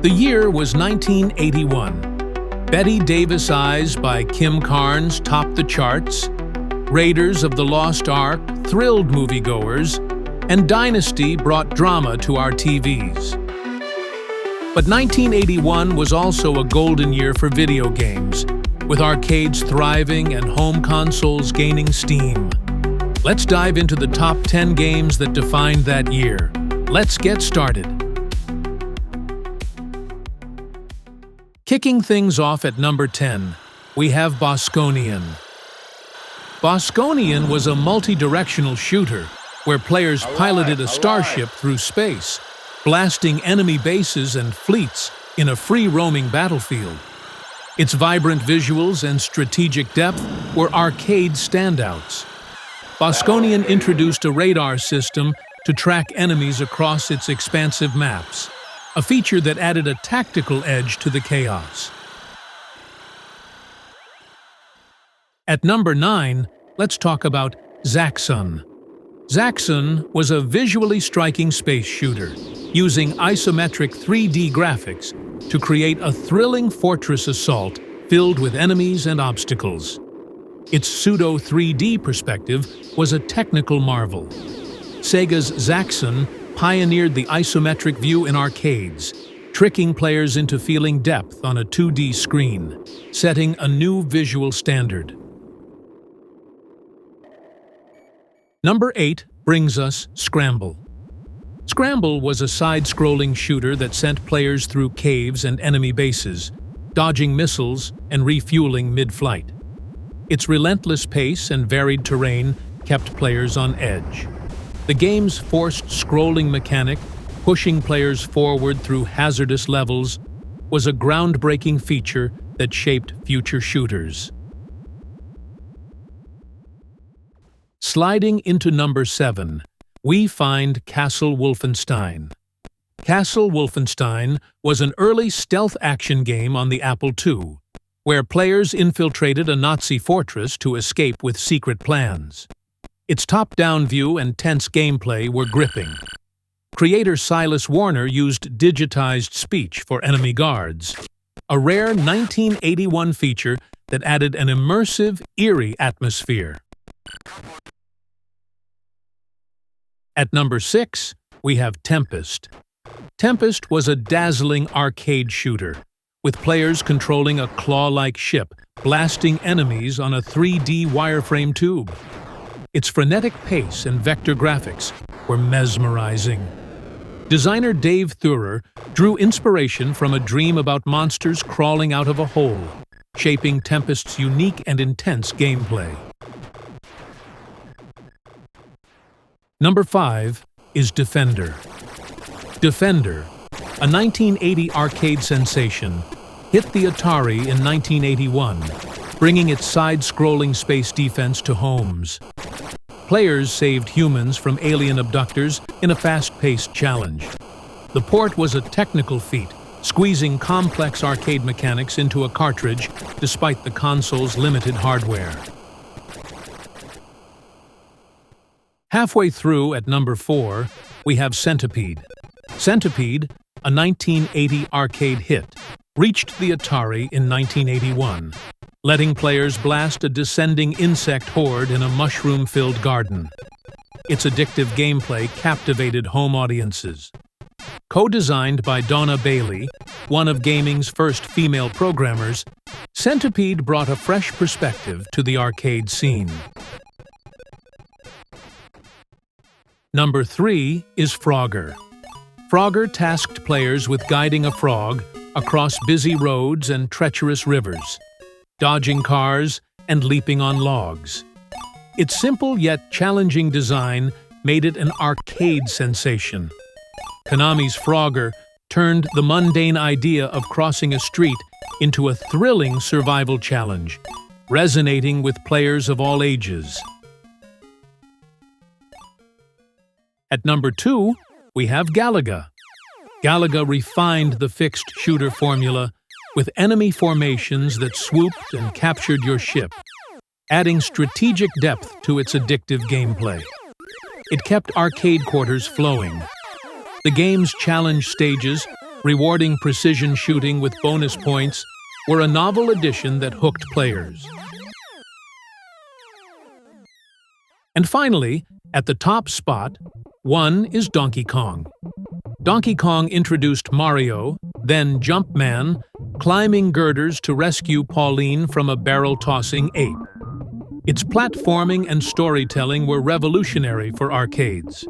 The year was 1981. Betty Davis Eyes by Kim Carnes topped the charts. Raiders of the Lost Ark thrilled moviegoers, and Dynasty brought drama to our TVs. But 1981 was also a golden year for video games, with arcades thriving and home consoles gaining steam. Let's dive into the top 10 games that defined that year. Let's get started. Kicking things off at number 10, we have Bosconian. Bosconian was a multi-directional shooter where players piloted a starship through space, blasting enemy bases and fleets in a free-roaming battlefield. Its vibrant visuals and strategic depth were arcade standouts. Bosconian introduced a radar system to track enemies across its expansive maps, a feature that added a tactical edge to the chaos. At number 9, let's talk about Zaxxon. Zaxxon was a visually striking space shooter, using isometric 3D graphics to create a thrilling fortress assault filled with enemies and obstacles. Its pseudo-3D perspective was a technical marvel. Sega's Zaxxon pioneered the isometric view in arcades, tricking players into feeling depth on a 2D screen, setting a new visual standard. Number 8 brings us Scramble. Scramble was a side-scrolling shooter that sent players through caves and enemy bases, dodging missiles and refueling mid-flight. Its relentless pace and varied terrain kept players on edge. The game's forced scrolling mechanic, pushing players forward through hazardous levels, was a groundbreaking feature that shaped future shooters. Sliding into number 7, we find Castle Wolfenstein. Castle Wolfenstein was an early stealth action game on the Apple II, where players infiltrated a Nazi fortress to escape with secret plans. Its top-down view and tense gameplay were gripping. Creator Silas Warner used digitized speech for enemy guards, a rare 1981 feature that added an immersive, eerie atmosphere. At number 6, we have Tempest. Tempest was a dazzling arcade shooter, with players controlling a claw-like ship, blasting enemies on a 3D wireframe tube. Its frenetic pace and vector graphics were mesmerizing. Designer Dave Thurer drew inspiration from a dream about monsters crawling out of a hole, shaping Tempest's unique and intense gameplay. Number 5 is Defender. Defender, a 1980 arcade sensation, hit the Atari in 1981, bringing its side-scrolling space defense to homes. Players saved humans from alien abductors in a fast-paced challenge. The port was a technical feat, squeezing complex arcade mechanics into a cartridge despite the console's limited hardware. Halfway through at number 4, we have Centipede. Centipede, a 1980 arcade hit, reached the Atari in 1981, letting players blast a descending insect horde in a mushroom-filled garden. Its addictive gameplay captivated home audiences. Co-designed by Donna Bailey, one of gaming's first female programmers, Centipede brought a fresh perspective to the arcade scene. Number 3 is Frogger. Frogger tasked players with guiding a frog across busy roads and treacherous rivers, dodging cars and leaping on logs. Its simple yet challenging design made it an arcade sensation. Konami's Frogger turned the mundane idea of crossing a street into a thrilling survival challenge, resonating with players of all ages. At number 2, we have Galaga. Galaga refined the fixed shooter formula with enemy formations that swooped and captured your ship, adding strategic depth to its addictive gameplay. It kept arcade quarters flowing. The game's challenge stages rewarding precision shooting with bonus points, were a novel addition that hooked players. And finally, at the top spot, one is Donkey Kong. Donkey Kong introduced Mario, then Jumpman, climbing girders to rescue Pauline from a barrel-tossing ape. Its platforming and storytelling were revolutionary for arcades.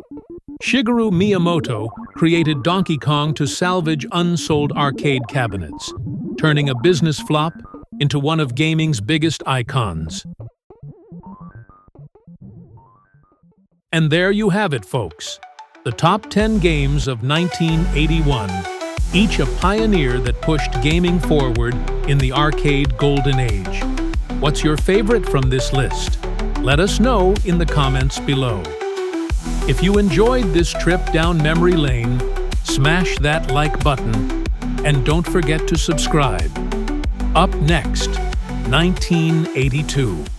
Shigeru Miyamoto created Donkey Kong to salvage unsold arcade cabinets, turning a business flop into one of gaming's biggest icons. And there you have it, folks. The top 10 games of 1981, each a pioneer that pushed gaming forward in the arcade golden age. What's your favorite from this list? Let us know in the comments below. If you enjoyed this trip down memory lane, smash that like button and don't forget to subscribe. Up next, 1982.